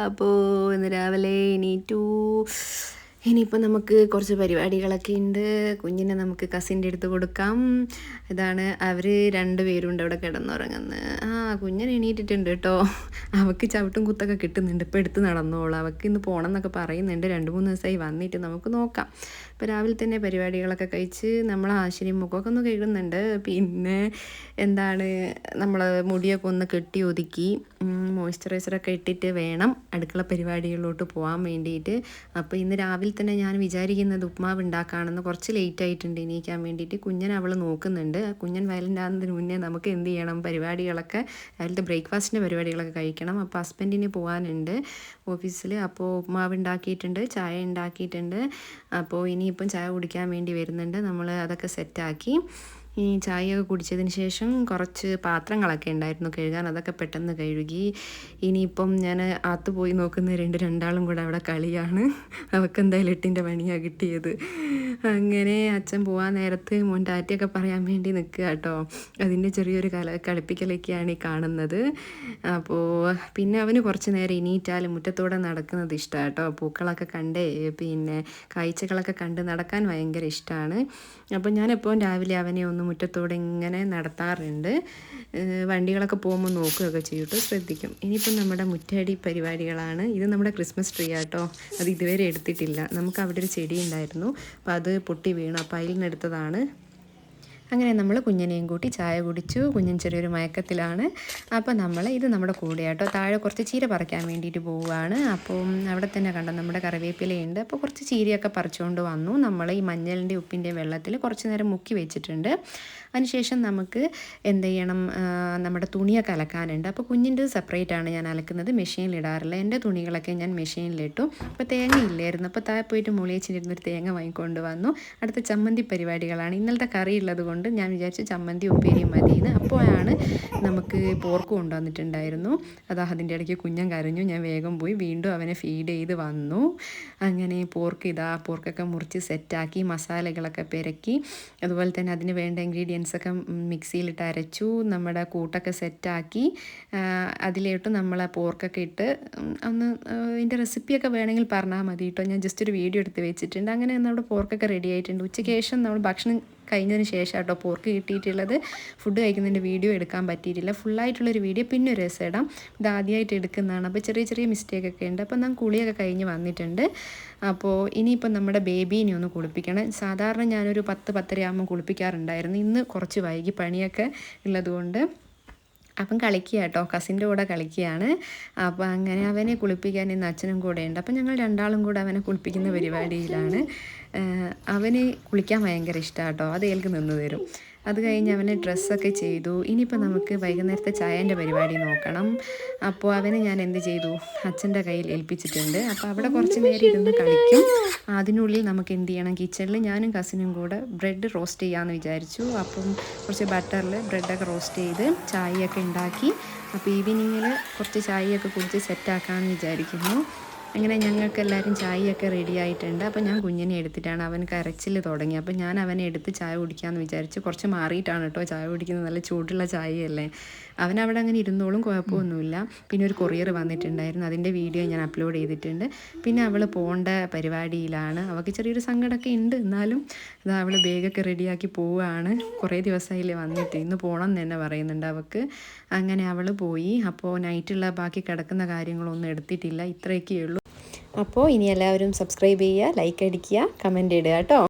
അപ്പോൾ ഇന്ന് രാവിലെ എണീറ്റു. ഇനിയിപ്പോൾ നമുക്ക് കുറച്ച് പരിപാടികളൊക്കെ ഉണ്ട്. കുഞ്ഞിനെ നമുക്ക് കസിൻ്റെ അടുത്ത് കൊടുക്കാം. ഇതാണ് അവർ രണ്ടുപേരുണ്ട് അവിടെ കിടന്നുറങ്ങുന്നത്. കുഞ്ഞൻ എണീറ്റിട്ടുണ്ട് കേട്ടോ. അവൾക്ക് ചവിട്ടും കുത്തൊക്കെ കിട്ടുന്നുണ്ട്. ഇപ്പോൾ എടുത്ത് നടന്നോളൂ. അവൾക്ക് ഇന്ന് പോകണം എന്നൊക്കെ പറയുന്നുണ്ട്. 2-3 ദിവസമായി വന്നിട്ട് നമുക്ക് നോക്കാം. ഇപ്പോൾ രാവിലെ തന്നെ പരിപാടികളൊക്കെ കഴിച്ച് നമ്മൾ ആശുപത്രി മുഖമൊക്കെ ഒന്ന് കഴുകുന്നുണ്ട്. പിന്നെ എന്താണ് നമ്മൾ മുടിയൊക്കെ ഒന്ന് കെട്ടി ഒതുക്കി മോയ്സ്ചറൈസറൊക്കെ ഇട്ടിട്ട് വേണം അടുക്കള പരിപാടികളിലോട്ട് പോകാൻ വേണ്ടിയിട്ട്. അപ്പോൾ ഇന്ന് രാവിലെ തന്നെ ഞാൻ വിചാരിക്കുന്നത് ഉപ്മാവ് ഉണ്ടാക്കുകയാണെന്ന്. കുറച്ച് ലേറ്റ് ആയിട്ടുണ്ട് എണീക്കാൻ വേണ്ടിയിട്ട്. കുഞ്ഞൻ അവൾ നോക്കുന്നുണ്ട്. കുഞ്ഞൻ വയലൻ്റ് ആകുന്നതിന് മുന്നേ നമുക്ക് എന്ത് ചെയ്യണം, പരിപാടികളൊക്കെ രാവിലത്തെ ബ്രേക്ക്ഫാസ്റ്റിൻ്റെ പരിപാടികളൊക്കെ കഴിക്കണം. അപ്പോൾ ഹസ്ബൻഡിന് പോകാനുണ്ട് ഓഫീസിൽ. അപ്പോൾ ഉപ്മാവ് ഉണ്ടാക്കിയിട്ടുണ്ട്, ചായ ഉണ്ടാക്കിയിട്ടുണ്ട്. അപ്പോൾ ഇനിയിപ്പം ചായ കുടിക്കാൻ വേണ്ടി വരുന്നുണ്ട്. നമ്മൾ അതൊക്കെ സെറ്റാക്കി ഈ ചായയൊക്കെ കുടിച്ചതിന് ശേഷം കുറച്ച് പാത്രങ്ങളൊക്കെ ഉണ്ടായിരുന്നു കഴുകാൻ. അതൊക്കെ പെട്ടെന്ന് കഴുകി. ഇനിയിപ്പം ഞാൻ അകത്ത് പോയി നോക്കുന്ന രണ്ടാളും കൂടെ അവിടെ കളിയാണ്. അവൾക്ക് എന്തായാലും 8ൻ്റെ പണിയാണ് കിട്ടിയത്. അങ്ങനെ അച്ഛൻ പോകാൻ നേരത്ത് മോൻ ടാറ്റയൊക്കെ പറയാൻ വേണ്ടി നിൽക്കുക കേട്ടോ. അതിൻ്റെ ചെറിയൊരു കളിപ്പിക്കലൊക്കെയാണ് ഈ കാണുന്നത്. അപ്പോൾ പിന്നെ അവന് കുറച്ച് നേരം എണീറ്റാലും മുറ്റത്തൂടെ നടക്കുന്നത് ഇഷ്ടമാണ് കേട്ടോ. പൂക്കളൊക്കെ കണ്ട് പിന്നെ കാഴ്ചകളൊക്കെ കണ്ട് നടക്കാൻ ഭയങ്കര ഇഷ്ടമാണ്. അപ്പോൾ ഞാനെപ്പോഴും രാവിലെ അവനെ ഒന്ന് മുറ്റത്തോടെ ഇങ്ങനെ നടത്താറുണ്ട്. വണ്ടികളൊക്കെ പോകുമ്പോൾ നോക്കുകയൊക്കെ ചെയ്തിട്ട് ശ്രദ്ധിക്കും. ഇനിയിപ്പം നമ്മുടെ മുറ്റടി പരിപാടികളാണ്. ഇത് നമ്മുടെ ക്രിസ്മസ് ട്രീ ആട്ടോ. അത് ഇതുവരെ എടുത്തിട്ടില്ല. നമുക്ക് അവിടെ ഒരു ചെടി ഉണ്ടായിരുന്നു. അപ്പോൾ അത് പൊട്ടി വീണു. അപ്പോൾ അതിൽ നിന്ന് എടുത്തതാണ്. അങ്ങനെ നമ്മൾ കുഞ്ഞിനെയും കൂട്ടി ചായ കുടിച്ചു. കുഞ്ഞൻ ചെറിയൊരു മയക്കത്തിലാണ്. അപ്പോൾ ഇത് നമ്മുടെ കൂടെയാട്ടോ. താഴെ കുറച്ച് ചീര പറിക്കാൻ വേണ്ടിയിട്ട് പോവുകയാണ്. അപ്പോൾ അവിടെ തന്നെ കണ്ട നമ്മുടെ കറിവേപ്പിലയുണ്ട്. അപ്പോൾ കുറച്ച് ചീരയൊക്കെ പറിച്ചുകൊണ്ട് വന്നു. നമ്മൾ ഈ മഞ്ഞളിൻ്റെ ഉപ്പിൻ്റെ വെള്ളത്തിൽ കുറച്ച് നേരം മുക്കി വെച്ചിട്ടുണ്ട്. അതിനുശേഷം നമുക്ക് എന്ത് ചെയ്യണം, നമ്മുടെ തുണിയൊക്കെ അലക്കാനുണ്ട്. അപ്പോൾ കുഞ്ഞിൻ്റെ സെപ്പറേറ്റാണ് ഞാൻ അലക്കുന്നത്, മെഷീനിലിടാറില്ല. എൻ്റെ തുണികളൊക്കെ ഞാൻ മെഷീനിലിട്ടു. അപ്പോൾ തേങ്ങ ഇല്ലായിരുന്നു. അപ്പോൾ താഴെ പോയിട്ട് മുളിയച്ചിരുന്നൊരു തേങ്ങ വാങ്ങിക്കൊണ്ട് വന്നു. അടുത്ത ചമ്മന്തി പരിപാടികളാണ്. ഇന്നലത്തെ കറി ഉള്ളത് കൊണ്ട് ഞാൻ വിചാരിച്ചു ചമ്മന്തി ഉപ്പേരിയും മതിയെന്ന്. അപ്പോഴാണ് നമുക്ക് പോർക്ക് കൊണ്ടുവന്നിട്ടുണ്ടായിരുന്നു. അതിൻ്റെ ഇടയ്ക്ക് കുഞ്ഞൻ കരഞ്ഞു. ഞാൻ വേഗം പോയി വീണ്ടും അവനെ ഫീഡ് ചെയ്ത് വന്നു. അങ്ങനെ പോർക്കൊക്കെ മുറിച്ച് സെറ്റാക്കി മസാലകളൊക്കെ പെരക്കി അതുപോലെ തന്നെ അതിന് വേണ്ട ഇൻഗ്രീഡിയൻസൊക്കെ മിക്സിയിലിട്ട് അരച്ചു. നമ്മുടെ കൂട്ടൊക്കെ സെറ്റാക്കി അതിലോട്ട് നമ്മളെ പോർക്കൊക്കെ ഇട്ട് ഒന്ന് ഇതിൻ്റെ റെസിപ്പിയൊക്കെ വേണമെങ്കിൽ പറഞ്ഞാൽ മതി കേട്ടോ. ഞാൻ ജസ്റ്റ് ഒരു വീഡിയോ എടുത്ത് വെച്ചിട്ടുണ്ട്. അങ്ങനെ നമ്മുടെ പോർക്കൊക്കെ റെഡി ആയിട്ടുണ്ട്. ഉച്ചയ്ക്ക് ശേഷം നമ്മൾ ഭക്ഷണം കഴിഞ്ഞതിന് ശേഷം കേട്ടോ പോർക്ക് കിട്ടിയിട്ടുള്ളത്. ഫുഡ് കഴിക്കുന്നതിൻ്റെ വീഡിയോ എടുക്കാൻ പറ്റിയിട്ടില്ല. ഫുള്ളായിട്ടുള്ളൊരു വീഡിയോ പിന്നെ ഒരു ദിവസം ഇടാം. ഇത് ആദ്യമായിട്ട് എടുക്കുന്നതാണ്. അപ്പോൾ ചെറിയ മിസ്റ്റേക്കൊക്കെ ഉണ്ട്. അപ്പോൾ ഞാൻ കുളിയൊക്കെ കഴിഞ്ഞ് വന്നിട്ടുണ്ട്. അപ്പോൾ ഇനിയിപ്പം നമ്മുടെ ബേബീനെ ഒന്ന് കുളിപ്പിക്കണം. സാധാരണ ഞാനൊരു 10-10:30 ആകുമ്പോൾ കുളിപ്പിക്കാറുണ്ടായിരുന്നു. ഇന്ന് കുറച്ച് വൈകി, പണിയൊക്കെ ഉള്ളതുകൊണ്ട്. അപ്പം കളിക്കുക കേട്ടോ, കസിൻ്റെ കൂടെ കളിക്കുകയാണ്. അപ്പോൾ അങ്ങനെ അവനെ കുളിപ്പിക്കാൻ ഇന്ന് അച്ഛനും കൂടെ ഉണ്ട്. അപ്പം ഞങ്ങൾ രണ്ടാളും കൂടെ അവനെ കുളിപ്പിക്കുന്ന പരിപാടിയിലാണ്. അവന് കുളിക്കാൻ ഭയങ്കര ഇഷ്ടമാണ് കേട്ടോ. അത് ഏൽക്ക് നിന്ന് തരും. അത് കഴിഞ്ഞ് അവന് ഡ്രസ്സൊക്കെ ചെയ്തു. ഇനിയിപ്പോൾ നമുക്ക് വൈകുന്നേരത്തെ ചായൻ്റെ പരിപാടി നോക്കണം. അപ്പോൾ അവനെ ഞാൻ എന്ത് ചെയ്തു, അച്ഛൻ്റെ കയ്യിൽ ഏൽപ്പിച്ചിട്ടുണ്ട്. അപ്പോൾ അവിടെ കുറച്ച് നേരം ഇരുന്ന് കളിക്കും. അതിനുള്ളിൽ നമുക്ക് എന്ത് ചെയ്യണം, കിച്ചണിൽ ഞാനും കസിനും കൂടെ ബ്രെഡ് റോസ്റ്റ് ചെയ്യാമെന്ന് വിചാരിച്ചു. അപ്പം കുറച്ച് ബട്ടറിൽ ബ്രെഡൊക്കെ റോസ്റ്റ് ചെയ്ത് ചായയൊക്കെ ഉണ്ടാക്കി. അപ്പോൾ ഈവനിങ്ങിൽ കുറച്ച് ചായയൊക്കെ കുടിച്ച് സെറ്റാക്കാമെന്ന് വിചാരിക്കുന്നു. അങ്ങനെ ഞങ്ങൾക്ക് എല്ലാവരും ചായയൊക്കെ റെഡി ആയിട്ടുണ്ട്. അപ്പോൾ ഞാൻ കുഞ്ഞിനെ എടുത്തിട്ടാണ്, അവൻ കരച്ചിൽ തുടങ്ങി. അപ്പോൾ ഞാൻ അവനെ എടുത്ത് ചായ കുടിക്കാമെന്ന് വിചാരിച്ചു. കുറച്ച് മാറിയിട്ടാണ് കേട്ടോ ചായ കുടിക്കുന്നത്. നല്ല ചൂടുള്ള ചായയല്ലേ. അവനവിടെ അങ്ങനെ ഇരുന്നോളും, കുഴപ്പമൊന്നുമില്ല. പിന്നെ ഒരു കൊറിയർ വന്നിട്ടുണ്ടായിരുന്നു. അതിൻ്റെ വീഡിയോ ഞാൻ അപ്ലോഡ് ചെയ്തിട്ടുണ്ട്. പിന്നെ അവൾ പോകേണ്ട പരിപാടിയിലാണ്. അവൾക്ക് ചെറിയൊരു സങ്കടമൊക്കെ ഉണ്ട്. എന്നാലും അവൾ ബാഗൊക്കെ റെഡിയാക്കി പോവുകയാണ്. കുറേ ദിവസമായില്ലേ വന്നിട്ട്. ഇന്ന് പോകണം എന്ന് തന്നെ പറയുന്നുണ്ട് അവൾക്ക്. അങ്ങനെ അവൾ പോയി. അപ്പോൾ നൈറ്റുള്ള ബാക്കി കിടക്കുന്ന കാര്യങ്ങളൊന്നും എടുത്തിട്ടില്ല. ഇത്രയൊക്കെ ഉള്ളൂ. അപ്പോൾ ഇനി എല്ലാവരും സബ്സ്ക്രൈബ് ചെയ്യുക, ലൈക്ക് അടിക്കുക, കമൻറ്റ് ഇടുക കേട്ടോ.